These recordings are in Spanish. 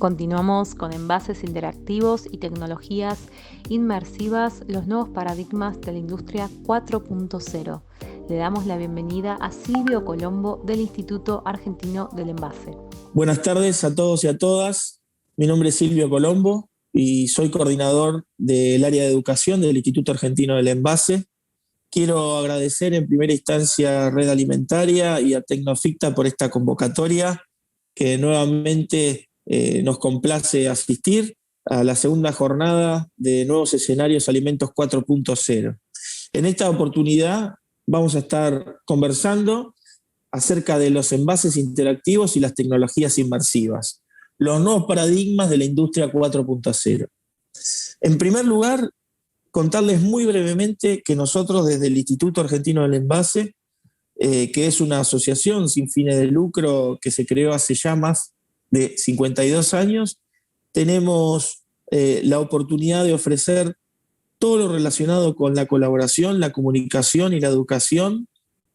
Continuamos con envases interactivos y tecnologías inmersivas, los nuevos paradigmas de la industria 4.0. Le damos la bienvenida a Silvio Colombo del Instituto Argentino del Envase. Buenas tardes a todos y a todas. Mi nombre es Silvio Colombo y soy coordinador del área de educación del Instituto Argentino del Envase. Quiero agradecer en primera instancia a Red Alimentaria y a Tecnoficta por esta convocatoria que nuevamente nos complace asistir a la segunda jornada de Nuevos Escenarios Alimentos 4.0. En esta oportunidad vamos a estar conversando acerca de los envases interactivos y las tecnologías inmersivas, los nuevos paradigmas de la industria 4.0. En primer lugar, contarles muy brevemente que nosotros desde el Instituto Argentino del Envase, que es una asociación sin fines de lucro que se creó hace ya más de 52 años, tenemos la oportunidad de ofrecer todo lo relacionado con la colaboración, la comunicación y la educación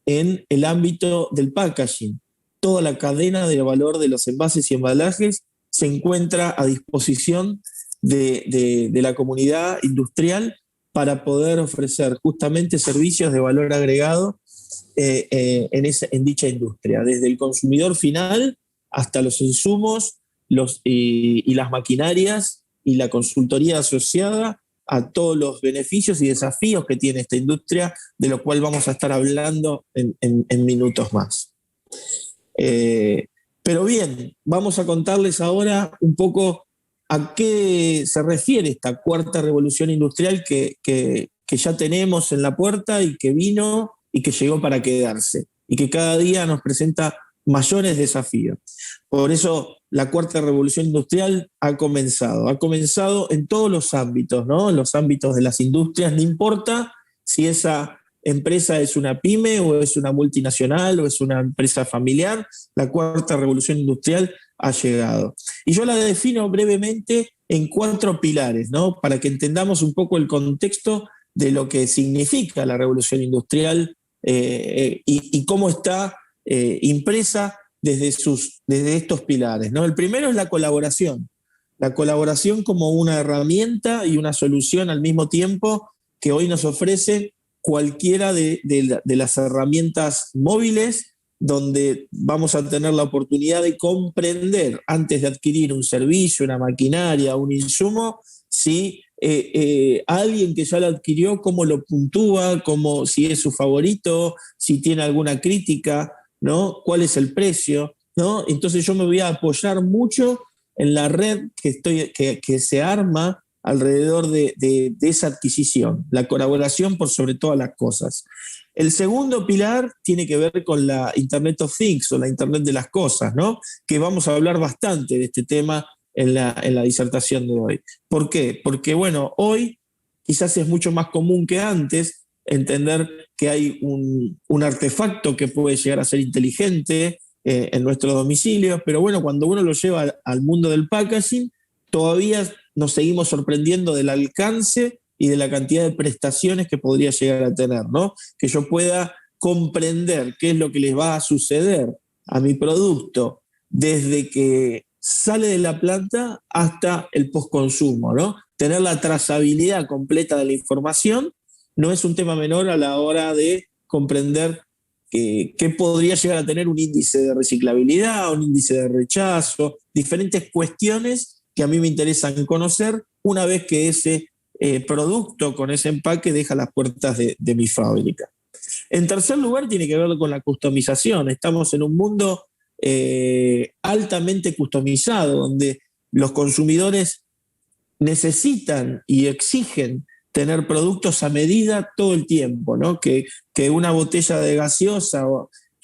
en el ámbito del packaging. Toda la cadena de valor de los envases y embalajes se encuentra a disposición de la comunidad industrial para poder ofrecer justamente servicios de valor agregado en dicha industria, desde el consumidor final hasta los insumos y las maquinarias y la consultoría asociada a todos los beneficios y desafíos que tiene esta industria, de lo cual vamos a estar hablando en minutos más. Pero bien, vamos a contarles ahora un poco a qué se refiere esta cuarta revolución industrial que ya tenemos en la puerta y que vino y que llegó para quedarse y que cada día nos presenta mayores desafíos. Por eso la cuarta revolución industrial ha comenzado en todos los ámbitos, ¿no? En los ámbitos de las industrias, no importa si esa empresa es una pyme o es una multinacional o es una empresa familiar, la cuarta revolución industrial ha llegado. Y yo la defino brevemente en 4 pilares, ¿no? Para que entendamos un poco el contexto de lo que significa la revolución industrial y cómo está impresa desde estos pilares, ¿no? El primero es la colaboración como una herramienta y una solución al mismo tiempo que hoy nos ofrece cualquiera de las herramientas móviles, donde vamos a tener la oportunidad de comprender antes de adquirir un servicio, una maquinaria, un insumo, si alguien que ya lo adquirió, cómo lo puntúa, si es su favorito, si tiene alguna crítica, ¿no? ¿Cuál es el precio? ¿No? Entonces yo me voy a apoyar mucho en la red que se arma alrededor de esa adquisición, la colaboración por sobre todas las cosas. El segundo pilar tiene que ver con la Internet of Things o la Internet de las cosas, ¿no? Que vamos a hablar bastante de este tema en la disertación de hoy. ¿Por qué? Porque, bueno, hoy quizás es mucho más común que antes entender que hay un artefacto que puede llegar a ser inteligente en nuestros domicilios, pero bueno, cuando uno lo lleva al mundo del packaging, todavía nos seguimos sorprendiendo del alcance y de la cantidad de prestaciones que podría llegar a tener, ¿no? Que yo pueda comprender qué es lo que les va a suceder a mi producto desde que sale de la planta hasta el postconsumo, ¿no? Tener la trazabilidad completa de la información no es un tema menor a la hora de comprender qué podría llegar a tener un índice de reciclabilidad, un índice de rechazo, diferentes cuestiones que a mí me interesan conocer una vez que ese producto con ese empaque deja las puertas de mi fábrica. En tercer lugar, tiene que ver con la customización. Estamos en un mundo altamente customizado, donde los consumidores necesitan y exigen tener productos a medida todo el tiempo, ¿no? Que una botella de gaseosa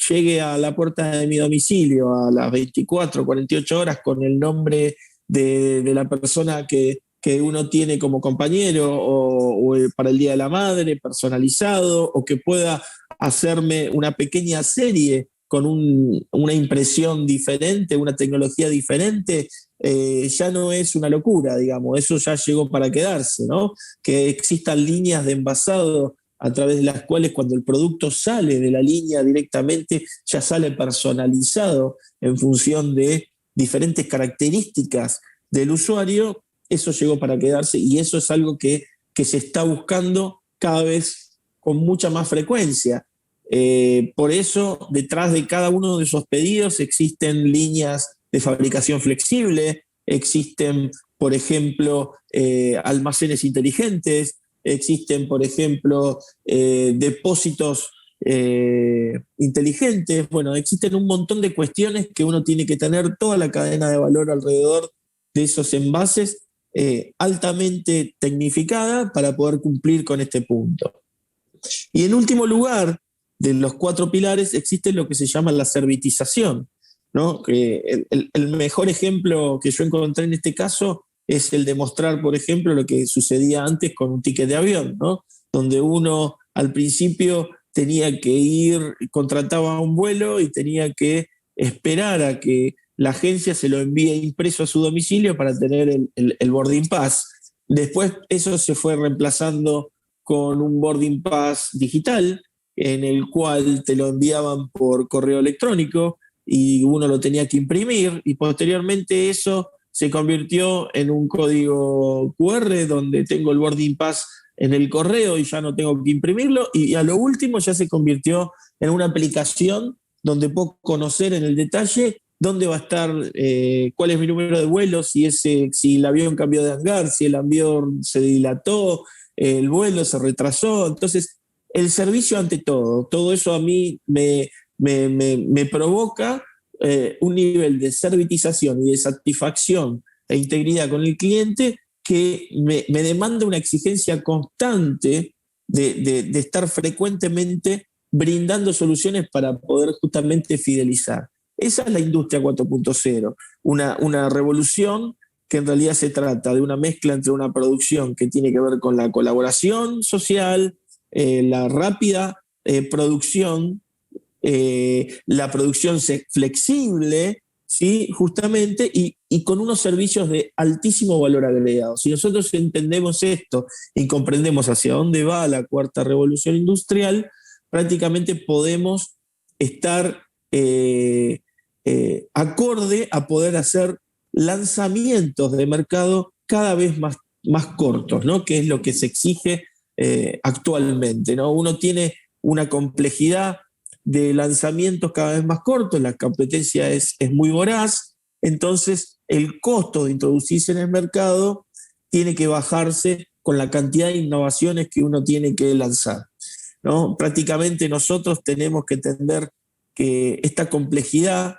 llegue a la puerta de mi domicilio a las 24, 48 horas con el nombre de la persona que uno tiene como compañero o para el Día de la Madre, personalizado, o que pueda hacerme una pequeña serie con una impresión diferente, una tecnología diferente, ya no es una locura, digamos, eso ya llegó para quedarse, ¿no? Que existan líneas de envasado a través de las cuales cuando el producto sale de la línea directamente ya sale personalizado en función de diferentes características del usuario, eso llegó para quedarse y eso es algo que se está buscando cada vez con mucha más frecuencia. Por eso, detrás de cada uno de esos pedidos existen líneas de fabricación flexible, existen, por ejemplo, almacenes inteligentes, existen, por ejemplo, depósitos inteligentes. Bueno, existen un montón de cuestiones que uno tiene que tener toda la cadena de valor alrededor de esos envases altamente tecnificada para poder cumplir con este punto. Y en último lugar, de los 4 pilares, existe lo que se llama la servitización, ¿no? El mejor ejemplo que yo encontré en este caso es el de mostrar, por ejemplo, lo que sucedía antes con un ticket de avión, ¿no? Donde uno al principio tenía que ir, contrataba un vuelo y tenía que esperar a que la agencia se lo envíe impreso a su domicilio para tener el boarding pass. Después eso se fue reemplazando con un boarding pass digital, en el cual te lo enviaban por correo electrónico y uno lo tenía que imprimir, y posteriormente eso se convirtió en un código QR donde tengo el boarding pass en el correo y ya no tengo que imprimirlo, y a lo último ya se convirtió en una aplicación donde puedo conocer en el detalle dónde va a estar, cuál es mi número de vuelo, si el avión cambió de hangar, si el avión se dilató, el vuelo se retrasó. Entonces, el servicio ante todo eso a mí me provoca un nivel de servitización y de satisfacción e integridad con el cliente que me demanda una exigencia constante de estar frecuentemente brindando soluciones para poder justamente fidelizar. Esa es la industria 4.0, una revolución que en realidad se trata de una mezcla entre una producción que tiene que ver con la colaboración social, la rápida producción, la producción flexible, ¿sí? Justamente, y con unos servicios de altísimo valor agregado. Si nosotros entendemos esto y comprendemos hacia dónde va la 4ª revolución industrial, prácticamente podemos estar acorde a poder hacer lanzamientos de mercado cada vez más cortos, ¿no? Que es lo que se exige actualmente, ¿no? Uno tiene una complejidad de lanzamientos cada vez más cortos, la competencia es muy voraz, entonces el costo de introducirse en el mercado tiene que bajarse con la cantidad de innovaciones que uno tiene que lanzar, ¿no? Prácticamente nosotros tenemos que entender que esta complejidad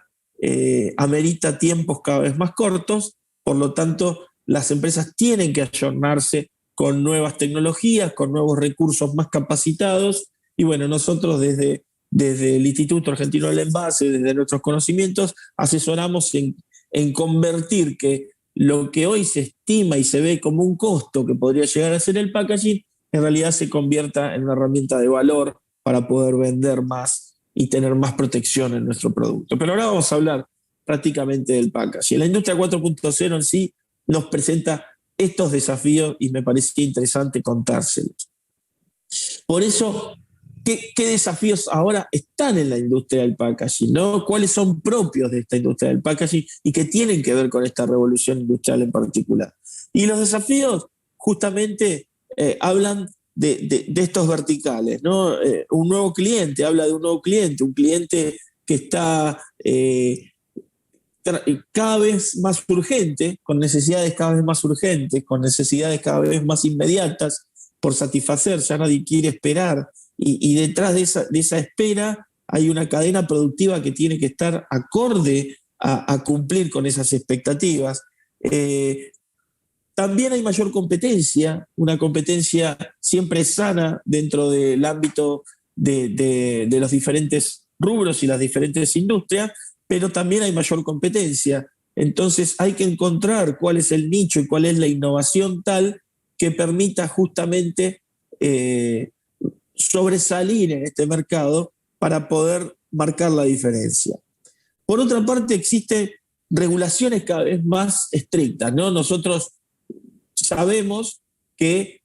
amerita tiempos cada vez más cortos, por lo tanto las empresas tienen que ayornarse con nuevas tecnologías, con nuevos recursos más capacitados, y bueno, nosotros desde el Instituto Argentino del Envase, desde nuestros conocimientos, asesoramos en convertir que lo que hoy se estima y se ve como un costo que podría llegar a ser el packaging, en realidad se convierta en una herramienta de valor para poder vender más y tener más protección en nuestro producto. Pero ahora vamos a hablar prácticamente del packaging. La industria 4.0 en sí nos presenta estos desafíos y me parecía interesante contárselos. Por eso, ¿qué desafíos ahora están en la industria del packaging, ¿no? ¿Cuáles son propios de esta industria del packaging y que tienen que ver con esta revolución industrial en particular? Y los desafíos justamente hablan de estos verticales, ¿no? Un nuevo cliente, habla de un nuevo cliente, un cliente que está cada vez más urgente, con necesidades cada vez más urgentes, con necesidades cada vez más inmediatas por satisfacer, ya nadie quiere esperar, y detrás de esa espera hay una cadena productiva que tiene que estar acorde a cumplir con esas expectativas. También hay mayor competencia, una competencia siempre sana dentro del ámbito de los diferentes rubros y las diferentes industrias, pero también hay mayor competencia. Entonces hay que encontrar cuál es el nicho y cuál es la innovación tal que permita justamente sobresalir en este mercado para poder marcar la diferencia. Por otra parte, existen regulaciones cada vez más estrictas, ¿no? Nosotros sabemos que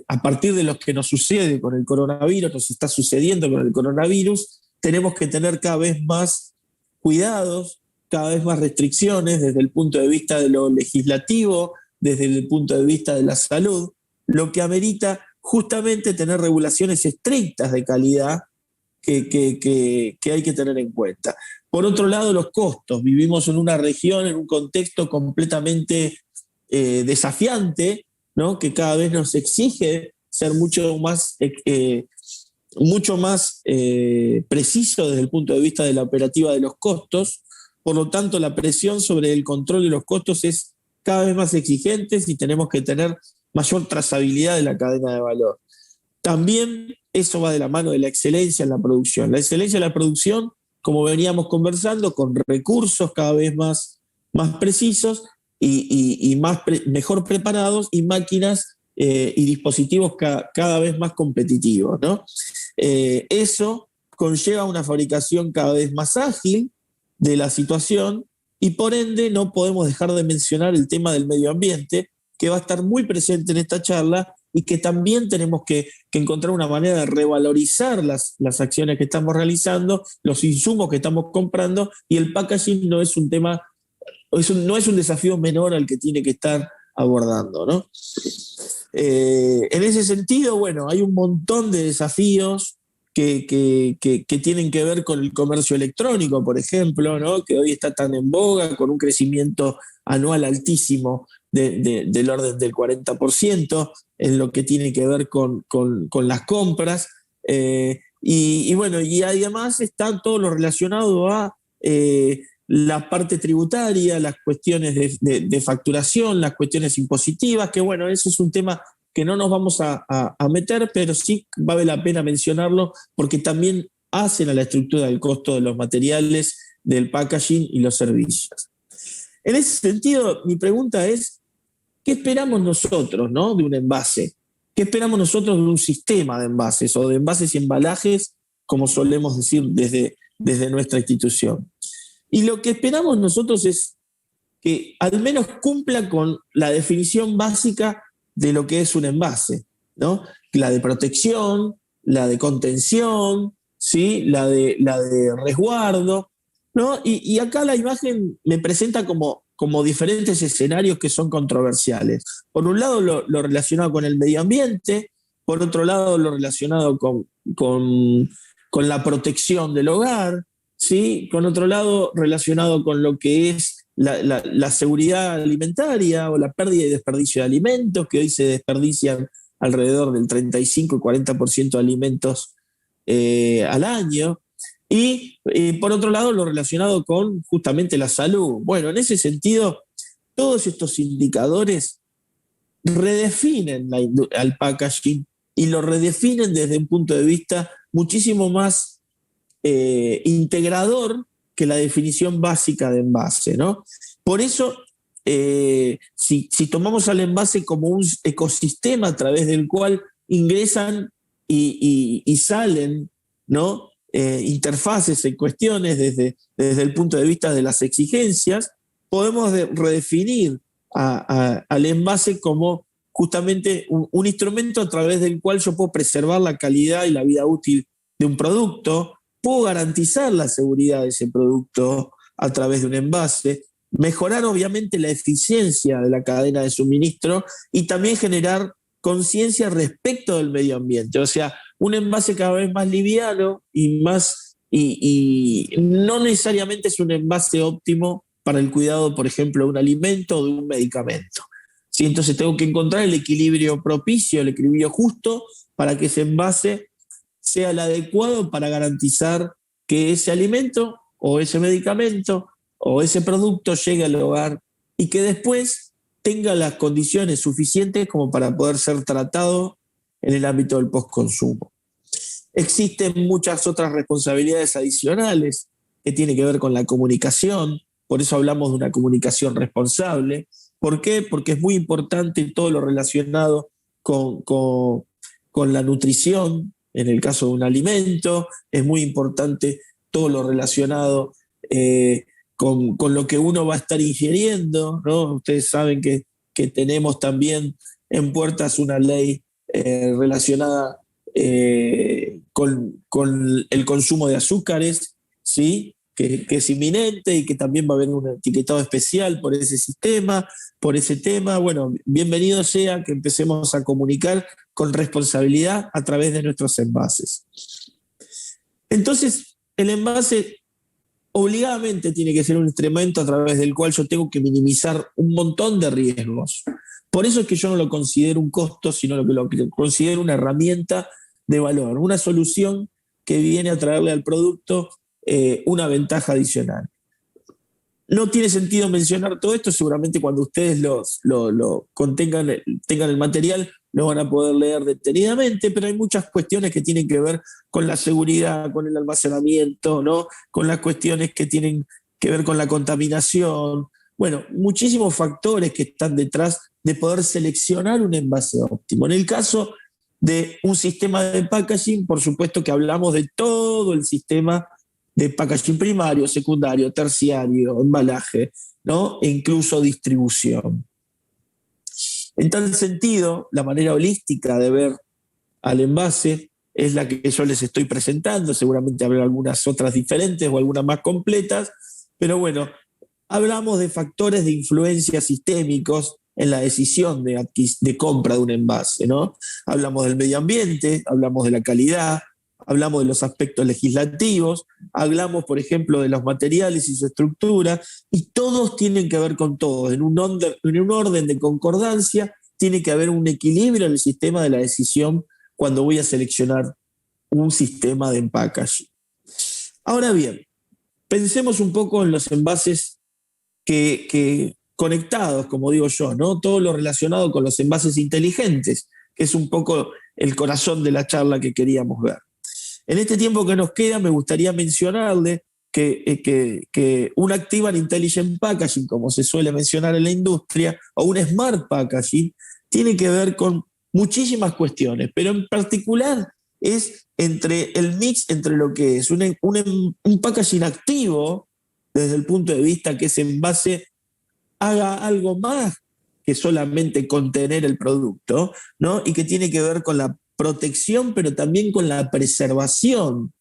a partir de lo que nos sucede con el coronavirus, nos está sucediendo con el coronavirus, tenemos que tener cada vez más cuidados cada vez más restricciones desde el punto de vista de lo legislativo, desde el punto de vista de la salud, lo que amerita justamente tener regulaciones estrictas de calidad que hay que tener en cuenta. Por otro lado, los costos. Vivimos en una región, en un contexto completamente desafiante, ¿no? Que cada vez nos exige ser mucho más preciso desde el punto de vista de la operativa de los costos. Por lo tanto, la presión sobre el control de los costos es cada vez más exigente y tenemos que tener mayor trazabilidad de la cadena de valor. También eso va de la mano de la excelencia en la producción. La excelencia en la producción, como veníamos conversando, con recursos cada vez más precisos y mejor preparados, y máquinas y dispositivos cada vez más competitivos, ¿no? Eso conlleva una fabricación cada vez más ágil de la situación, y por ende no podemos dejar de mencionar el tema del medio ambiente, que va a estar muy presente en esta charla, y que también tenemos que encontrar una manera de revalorizar las acciones que estamos realizando, los insumos que estamos comprando, y el packaging no es un tema, no es un desafío menor al que tiene que estar abordando, ¿no? En ese sentido, bueno, hay un montón de desafíos que tienen que ver con el comercio electrónico, por ejemplo, ¿no? Que hoy está tan en boga, con un crecimiento anual altísimo del orden del 40%, en lo que tiene que ver con las compras. Y bueno, y además está todo lo relacionado a la parte tributaria, las cuestiones de facturación, las cuestiones impositivas, que bueno, eso es un tema que no nos vamos a meter, pero sí vale la pena mencionarlo porque también hacen a la estructura del costo de los materiales, del packaging y los servicios. En ese sentido, mi pregunta es, ¿qué esperamos nosotros, ¿no? De un envase? ¿Qué esperamos nosotros de un sistema de envases o de envases y embalajes, como solemos decir desde nuestra institución? Y lo que esperamos nosotros es que al menos cumpla con la definición básica de lo que es un envase, ¿no? La de protección, la de contención, ¿sí? la de resguardo, ¿no? Y acá la imagen me presenta como diferentes escenarios que son controversiales. Por un lado, lo relacionado con el medio ambiente, por otro lado, lo relacionado con la protección del hogar, ¿sí? Por otro lado, relacionado con lo que es la seguridad alimentaria o la pérdida y desperdicio de alimentos, que hoy se desperdician alrededor del 35 y 40% de alimentos al año. Y por otro lado, lo relacionado con justamente la salud. Bueno, en ese sentido, todos estos indicadores redefinen al packaging y lo redefinen desde un punto de vista muchísimo más integrador que la definición básica de envase, ¿no? Por eso, si tomamos al envase como un ecosistema a través del cual ingresan y salen, ¿no? Interfaces y cuestiones desde el punto de vista de las exigencias, podemos redefinir al envase como justamente un instrumento a través del cual yo puedo preservar la calidad y la vida útil de un producto, puedo garantizar la seguridad de ese producto a través de un envase, mejorar obviamente la eficiencia de la cadena de suministro y también generar conciencia respecto del medio ambiente. O sea, un envase cada vez más liviano y no necesariamente es un envase óptimo para el cuidado, por ejemplo, de un alimento o de un medicamento. ¿Sí? Entonces tengo que encontrar el equilibrio propicio, el equilibrio justo para que ese envase sea el adecuado para garantizar que ese alimento o ese medicamento o ese producto llegue al hogar y que después tenga las condiciones suficientes como para poder ser tratado en el ámbito del postconsumo. Existen muchas otras responsabilidades adicionales que tienen que ver con la comunicación, por eso hablamos de una comunicación responsable. ¿Por qué? Porque es muy importante todo lo relacionado con la nutrición, en el caso de un alimento, es muy importante todo lo relacionado con lo que uno va a estar ingiriendo, ¿no? Ustedes saben que tenemos también en puertas una ley relacionada con el consumo de azúcares, ¿sí? que es inminente y que también va a haber un etiquetado especial por ese sistema, por ese tema. Bueno, bienvenido sea que empecemos a comunicar con responsabilidad a través de nuestros envases. Entonces, el envase obligadamente tiene que ser un instrumento a través del cual yo tengo que minimizar un montón de riesgos. Por eso es que yo no lo considero un costo, sino lo que considero una herramienta de valor, una solución que viene a traerle al producto una ventaja adicional. No tiene sentido mencionar todo esto, seguramente cuando ustedes tengan el material lo van a poder leer detenidamente, pero hay muchas cuestiones que tienen que ver con la seguridad, con el almacenamiento, ¿no? Con las cuestiones que tienen que ver con la contaminación. Bueno, muchísimos factores que están detrás de poder seleccionar un envase óptimo. En el caso de un sistema de packaging, por supuesto que hablamos de todo el sistema de packaging primario, secundario, terciario, embalaje, ¿no? E incluso distribución. En tal sentido, la manera holística de ver al envase es la que yo les estoy presentando, seguramente habrá algunas otras diferentes o algunas más completas, pero bueno, hablamos de factores de influencia sistémicos en la decisión de compra de un envase, ¿no? Hablamos del medio ambiente, hablamos de la calidad, hablamos de los aspectos legislativos, hablamos, por ejemplo, de los materiales y su estructura, y todos tienen que ver con todos. En un orden de concordancia tiene que haber un equilibrio en el sistema de la decisión cuando voy a seleccionar un sistema de packaging. Ahora bien, pensemos un poco en los envases que conectados, como digo yo, ¿no? Todo lo relacionado con los envases inteligentes, que es un poco el corazón de la charla que queríamos ver. En este tiempo que nos queda, me gustaría mencionarle que un Active Intelligent Packaging, como se suele mencionar en la industria, o un Smart Packaging, tiene que ver con muchísimas cuestiones, pero en particular es entre el mix entre lo que es un packaging activo, desde el punto de vista que ese envase haga algo más que solamente contener el producto, ¿no? Y que tiene que ver con la protección, pero también con la preservación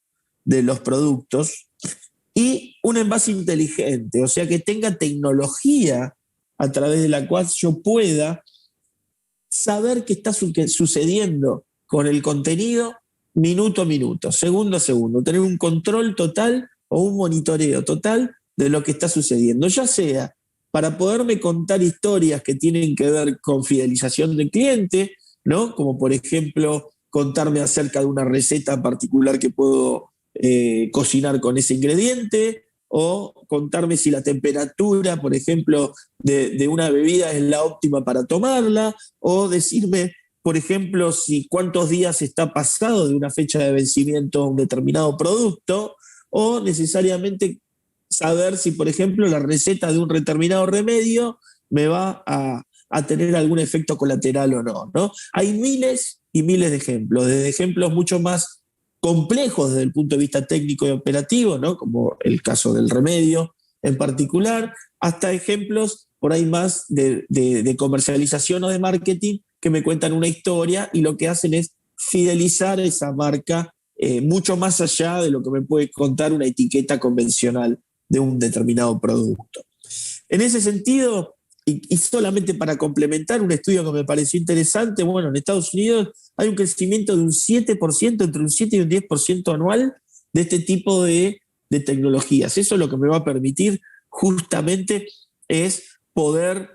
de los productos, y un envase inteligente, o sea, que tenga tecnología a través de la cual yo pueda saber qué está sucediendo con el contenido minuto a minuto, segundo a segundo, tener un control total o un monitoreo total de lo que está sucediendo, ya sea para poderme contar historias que tienen que ver con fidelización del cliente, ¿no? Como por ejemplo contarme acerca de una receta particular que puedo cocinar con ese ingrediente, o contarme si la temperatura, por ejemplo, de una bebida es la óptima para tomarla, o decirme, por ejemplo, si cuántos días está pasado de una fecha de vencimiento a un determinado producto, o necesariamente saber si, por ejemplo, la receta de un determinado remedio me va a tener algún efecto colateral o no, ¿no? Hay miles y miles de ejemplos, desde ejemplos mucho más complejos desde el punto de vista técnico y operativo, ¿no? Como el caso del remedio en particular, hasta ejemplos por ahí más de comercialización o de marketing que me cuentan una historia y lo que hacen es fidelizar esa marca mucho más allá de lo que me puede contar una etiqueta convencional de un determinado producto. En ese sentido, y solamente para complementar un estudio que me pareció interesante, bueno, en Estados Unidos hay un crecimiento de un 7%, entre un 7 y un 10% anual de este tipo de tecnologías. Eso lo que me va a permitir justamente es poder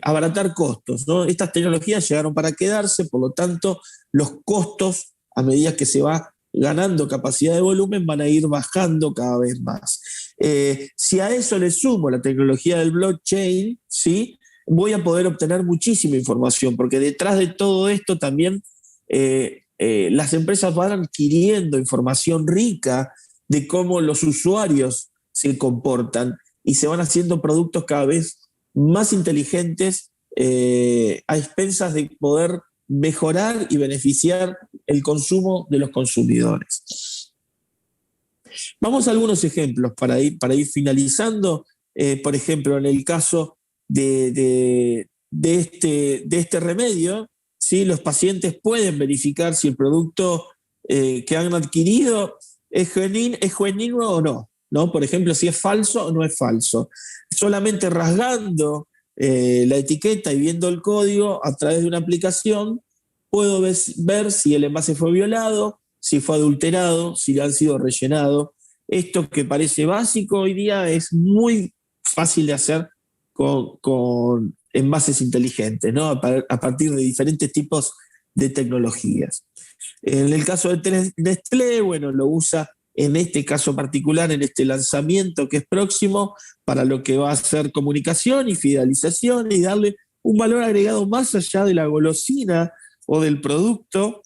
abaratar costos, ¿no? Estas tecnologías llegaron para quedarse, por lo tanto, los costos, a medida que se va ganando capacidad de volumen, van a ir bajando cada vez más. Si a eso le sumo la tecnología del blockchain, ¿sí?, voy a poder obtener muchísima información, porque detrás de todo esto también las empresas van adquiriendo información rica de cómo los usuarios se comportan y se van haciendo productos cada vez más inteligentes a expensas de poder mejorar y beneficiar el consumo de los consumidores. Vamos a algunos ejemplos para ir finalizando. Por ejemplo, en el caso de este remedio, ¿sí?, los pacientes pueden verificar si el producto que han adquirido es genuino o no. ¿no? Por ejemplo, si es falso o no es falso. Solamente rasgando la etiqueta y viendo el código a través de una aplicación, puedo ver si el envase fue violado, si fue adulterado, si han sido rellenados. Esto que parece básico hoy día es muy fácil de hacer con envases inteligentes, ¿no? A partir de diferentes tipos de tecnologías. En el caso de Nestlé, bueno, lo usa en este caso particular, en este lanzamiento que es próximo, para lo que va a ser comunicación y fidelización y darle un valor agregado más allá de la golosina o del producto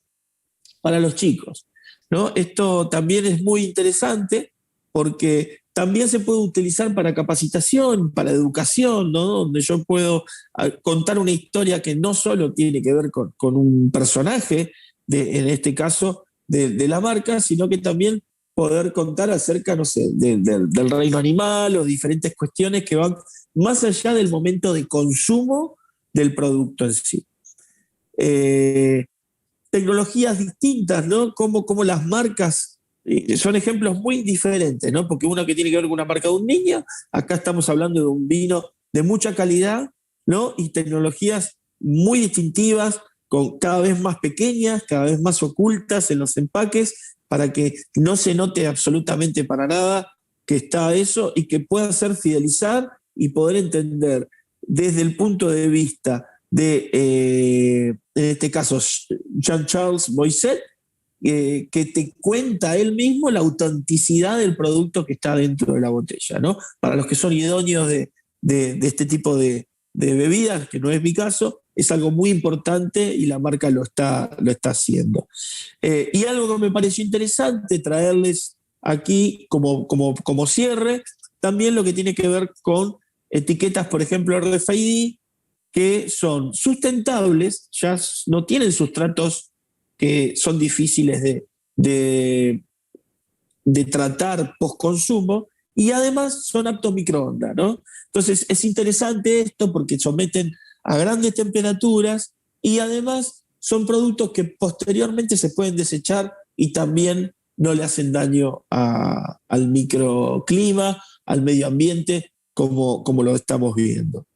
para los chicos, ¿no? Esto también es muy interesante porque también se puede utilizar para capacitación, para educación, ¿no? Donde yo puedo contar una historia que no solo tiene que ver con un personaje, en este caso de la marca, sino que también poder contar acerca, no sé, del reino animal o diferentes cuestiones que van más allá del momento de consumo del producto en sí. Tecnologías distintas, ¿no? Como las marcas son ejemplos muy diferentes, ¿no? Porque uno que tiene que ver con una marca de un niño, acá estamos hablando de un vino de mucha calidad, ¿no? Y tecnologías muy distintivas, cada vez más pequeñas, cada vez más ocultas en los empaques, para que no se note absolutamente para nada que está eso y que pueda ser fidelizar y poder entender desde el punto de vista de, en este caso, Jean-Charles Boisset, que te cuenta él mismo la autenticidad del producto que está dentro de la botella, ¿no? Para los que son idóneos de este tipo de bebidas, que no es mi caso, es algo muy importante y la marca lo está haciendo. Y algo que me pareció interesante traerles aquí como cierre, también lo que tiene que ver con etiquetas, por ejemplo, RFID, que son sustentables, ya no tienen sustratos que son difíciles de tratar post-consumo, y además son aptos microondas, ¿no? Entonces es interesante esto porque someten a grandes temperaturas y además son productos que posteriormente se pueden desechar y también no le hacen daño al microclima, al medio ambiente, como lo estamos viendo.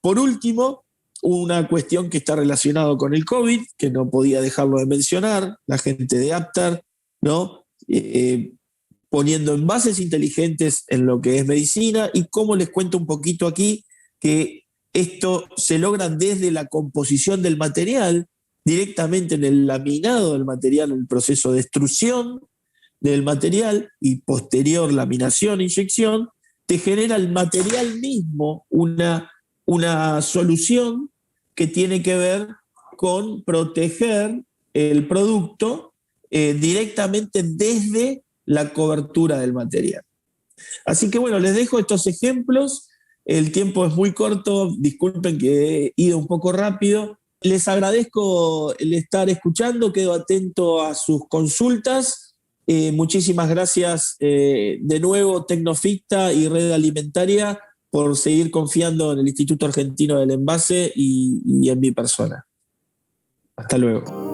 Por último, una cuestión que está relacionada con el COVID, que no podía dejarlo de mencionar, la gente de Aptar, ¿no? Poniendo envases inteligentes en lo que es medicina, y como les cuento un poquito aquí, que esto se logra desde la composición del material, directamente en el laminado del material, en el proceso de extrusión del material y posterior laminación, inyección, te genera el material mismo una solución que tiene que ver con proteger el producto directamente desde la cobertura del material. Así que bueno, les dejo estos ejemplos. El tiempo es muy corto, disculpen que he ido un poco rápido. Les agradezco el estar escuchando, quedo atento a sus consultas. Muchísimas gracias de nuevo Tecnofista y Red Alimentaria por seguir confiando en el Instituto Argentino del Envase y en mi persona. Hasta luego.